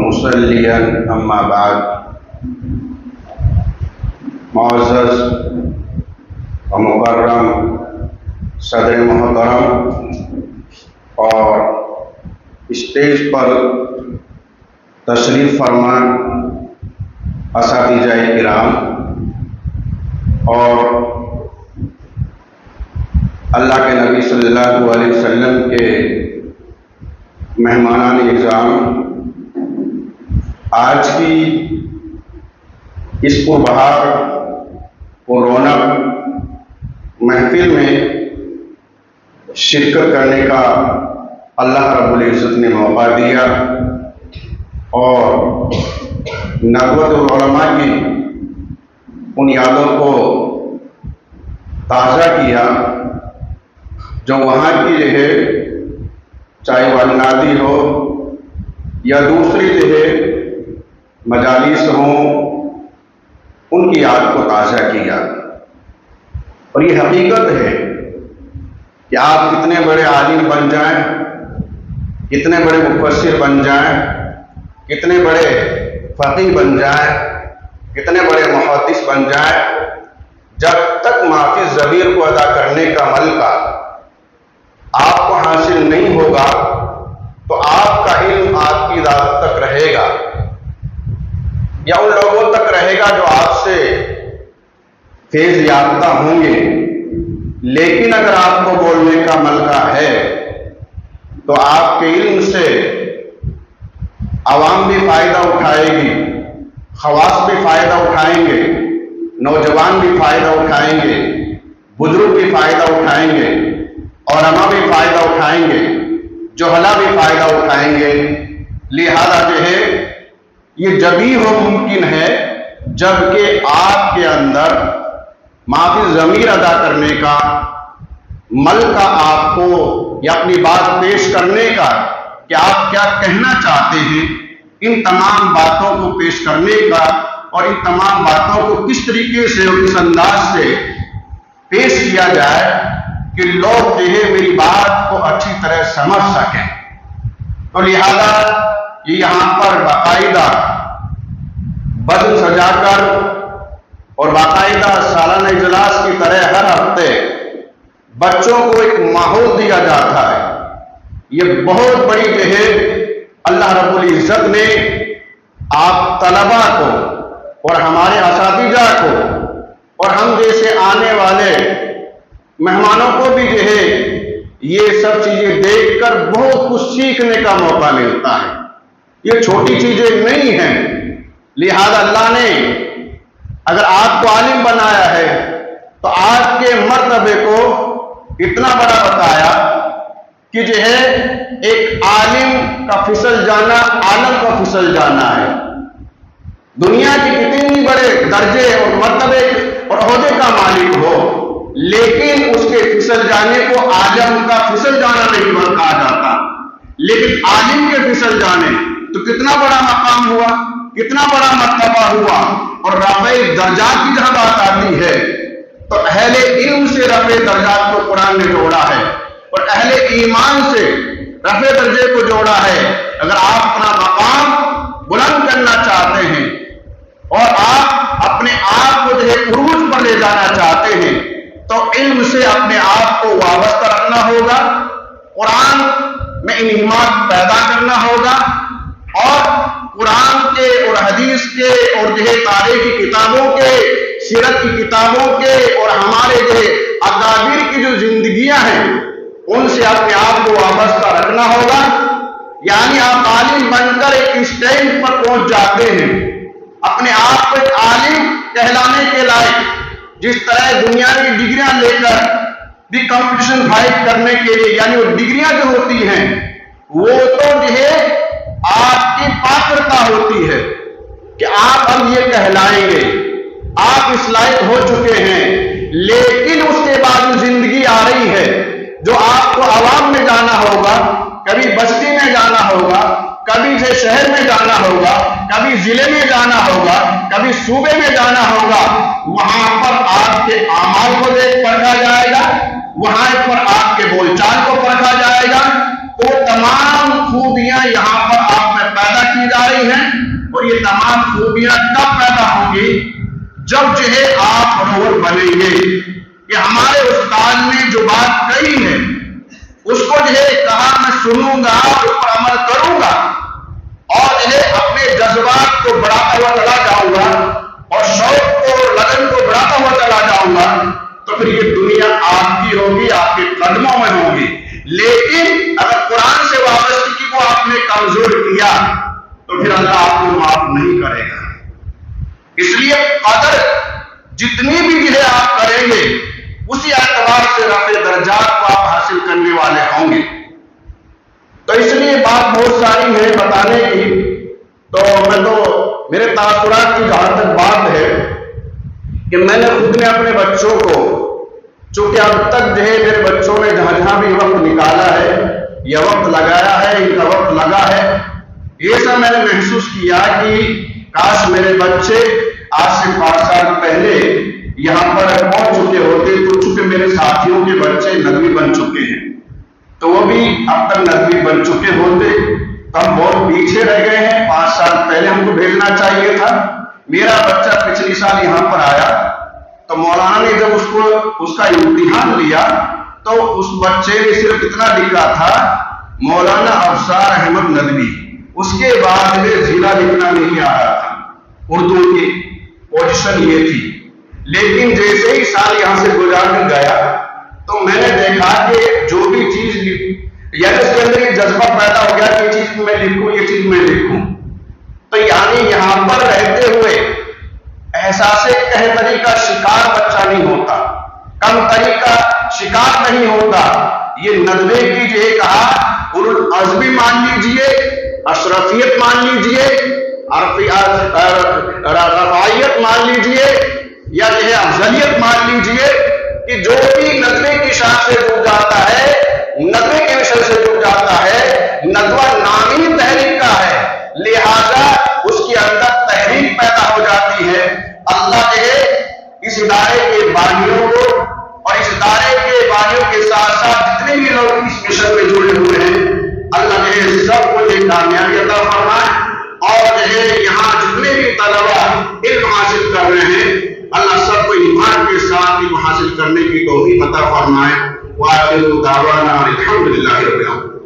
مصليا اما بعد معزز و مکرم صدر محترم اور اسٹیج پر تشریف فرما اساتذہ کرام اور اللہ کے نبی صلی اللہ علیہ وسلم کے مہمانان اعظام، آج کی اس پربہار و رونق محفل میں شرکت کرنے کا اللہ رب العزت نے موقع دیا اور ندوۃ العلماء کی ان یادوں کو تازہ کیا جو وہاں کی چاہے وہ النادی ہو یا دوسری مجالس ہوں، ان کی یاد کو تازہ کیا۔ اور یہ حقیقت ہے کہ آپ کتنے بڑے عالم بن جائیں، کتنے بڑے مفسر بن جائیں، کتنے بڑے فقیہ بن جائیں، کتنے بڑے محدث بن جائیں، جب تک مافی ضمیر کو ادا کرنے کا ملکہ آپ کو حاصل نہیں ہوگا تو آپ کا علم آپ کی ذات تک رہے گا یا ان لوگوں تک رہے گا جو آپ سے فیض یافتہ ہوں گے۔ لیکن اگر آپ کو بولنے کا ملکہ ہے تو آپ کے علم سے عوام بھی فائدہ اٹھائے گی، خواص بھی فائدہ اٹھائیں گے، نوجوان بھی فائدہ اٹھائیں گے، بزرگ بھی فائدہ اٹھائیں گے، علماء بھی فائدہ اٹھائیں گے، جہلا بھی فائدہ اٹھائیں گے۔ لہذا یہ جبھی ممکن ہے جبکہ آپ کے اندر مافی ضمیر ادا کرنے کا ملکہ آپ کو یا اپنی بات پیش کرنے کا کہ آپ کیا کہنا چاہتے ہیں، ان تمام باتوں کو پیش کرنے کا اور ان تمام باتوں کو کس طریقے سے اور کس انداز سے پیش کیا جائے کہ لوگ میری بات کو اچھی طرح سمجھ سکیں۔ تو لہذا یہ یہاں پر باقاعدہ بزم سجا کر اور باقاعدہ سالانہ اجلاس کی طرح ہر ہفتے بچوں کو ایک ماحول دیا جاتا ہے۔ یہ بہت بڑی اللہ رب العزت نے آپ طلباء کو اور ہمارے اساتذہ کو اور ہم جیسے آنے والے مہمانوں کو بھی یہ سب چیزیں دیکھ کر بہت کچھ سیکھنے کا موقع ملتا ہے۔ یہ چھوٹی چیزیں نہیں ہیں۔ لہذا اللہ نے اگر آپ کو عالم بنایا ہے تو آپ کے مرتبے کو اتنا بڑا بتایا کہ ایک عالم کا پھسل جانا عالم کا پھسل جانا ہے۔ دنیا کی کتنی بڑے درجے اور مرتبے اور عہدے کا مالک ہو، لیکن اس کے پھسل جانے کو عالم کا پھسل جانا نہیں کہا جاتا، لیکن عالم کے پھسل جانے تو کتنا بڑا مقام ہوا، کتنا بڑا مرتبہ ہوا۔ اور رفع درجات کی جہاں بات آتی ہے تو اہل علم سے رفع درجات کو قرآن نے جوڑا ہے اور اہل ایمان سے رفع درجے کو جوڑا ہے۔ اگر آپ اپنا مقام بلند کرنا چاہتے ہیں اور آپ اپنے آپ کو عروج پر لے جانا چاہتے ہیں تو علم سے اپنے آپ کو وابستہ رکھنا ہوگا، قرآن میں انہمات پیدا کرنا ہوگا اور قرآن کے اور حدیث کے اور تاریخ کی کتابوں کے، سیرت کی کتابوں کے اور ہمارے اکابر کی جو زندگیاں ہیں ان سے اپنے آپ کو وابستہ رکھنا ہوگا۔ یعنی آپ عالم بن کر ایک اسٹیج پر پہنچ جاتے ہیں، اپنے آپ کو ایک عالم کہلانے کے لائق، جس طرح دنیا کی ڈگریاں لے کر بھی کمپٹیشن فائٹ کرنے کے لیے، یعنی وہ ڈگریاں جو ہوتی ہیں وہ تو آپ کی پاکرتا ہوتی ہے کہ آپ اب یہ کہلائیں گے، آپ اس لائق ہو چکے ہیں، لیکن اس کے بعد زندگی آ رہی ہے جو آپ کو عوام میں جانا ہوگا، کبھی بستی میں جانا ہوگا، کبھی شہر میں جانا ہوگا، کبھی ضلع میں جانا ہوگا، کبھی صوبے میں جانا ہوگا۔ وہاں پر آپ کے اعمال کو پرکھا جائے گا، وہاں پر آپ کے بول چال کو پرکھا جائے گا، وہ تمام خوبیاں یہاں پر آپ میں میں پیدا کی جا رہی ہیں، اور یہ تمام خوبیاں کب پیدا ہوں گی؟ جب جو ہے آپ رول بنیں گے کہ ہمارے استاد نے جو بات کہی ہے اس کو جو ہے کہا میں سنوں گا، اس پر عمل کروں گا، اور جو ہے اپنے جذبات کو بڑھاتا ہوا چلا جاؤں گا اور شوق کو لگن کو بڑھاتا ہوا چلا جاؤں گا، تو پھر یہ دنیا آپ کی ہوگی، آپ کے قدموں میں ہوگی۔ لیکن اگر قرآن سے وابستگی کو آپ نے کمزور کیا تو پھر اللہ آپ کو معاف نہیں کرے گا۔ اس لیے قدر جتنی بھی جو ہے آپ کریں گے اسی اعتبار سے رفع درجات کو آپ حاصل کرنے والے ہوں گے۔ تو اس لیے بات بہت ساری ہے بتانے کی، تو میرے تاثرات کی جہاں تک بات ہے کہ میں نے خود نے اپنے بچوں کو، چونکہ اب تک جو ہے میرے بچوں نے جہاں بھی وقت نکالا ہے یا وقت لگایا ہے، ان کا وقت لگا ہے، یہ سب میں نے محسوس کیا کہ کاش میرے بچے آج سے 5 سال پہلے یہاں پر پہنچ چکے ہوتے، تو چونکہ میرے ساتھیوں کے بچے ندوی بن چکے ہیں تو وہ بھی اب تک ندوی بن چکے ہوتے، تو ہم بہت پیچھے رہ گئے ہیں۔ 5 سال پہلے ہم کو بھیجنا چاہیے تھا۔ میرا بچہ پچھلی سال یہاں پر آیا تو مولانا نے جب اس کا امتحان لیا تو اس بچے نے صرف اتنا لکھا تھا مولانا افسار احمد ندوی، اس کے بعد میں ضلع لکھنا نہیں آ رہا تھا، اردو کی پوزیشن یہ تھی۔ لیکن جیسے ہی سال یہاں سے گزار کر گیا تو میں نے دیکھا کہ جو بھی چیز یعنی اس کے اندر یہ جذبہ پیدا ہو گیا کہ یہ چیز میں لکھوں، یہ چیز میں لکھوں۔ تو یعنی یہاں پر رہتے ہوئے احساس قہری کا شکار بچہ نہیں ہوتا، کم تری کا شکار نہیں ہوتا۔ یہ ندوے کی جو ہے کہا العزمی مان لیجئے، اشرفیت مان لیجئے، رفاعیت مان لیجئے، یا جو ہے افضلیت مان لیجئے کہ جو بھی ندوے کی شاخ سے جڑ جاتا ہے، ندوے کے وشے سے جڑ جاتا ہے، ندوہ نامی تحریک کا ہے، لہذا اس کے اندر تحریک پیدا ہو جاتی ہے۔ اللہ جو ہے اس ادارے کے بانیوں کو اور اس ادارے کے بانیوں کے ساتھ ساتھ جتنے بھی لوگ اس مشن میں جڑے ہوئے ہیں، اللہ جو ہے سب کو یہ کامیابی عطا فرمائے، اور جو ہے یہاں جتنے بھی طلبا علم حاصل کر رہے ہیں اللہ سب کو ایمان کے ساتھ علم حاصل کرنے کی توفیق عطا فرمائے۔ وآخر دعوانا الحمدللہ رب العالمین۔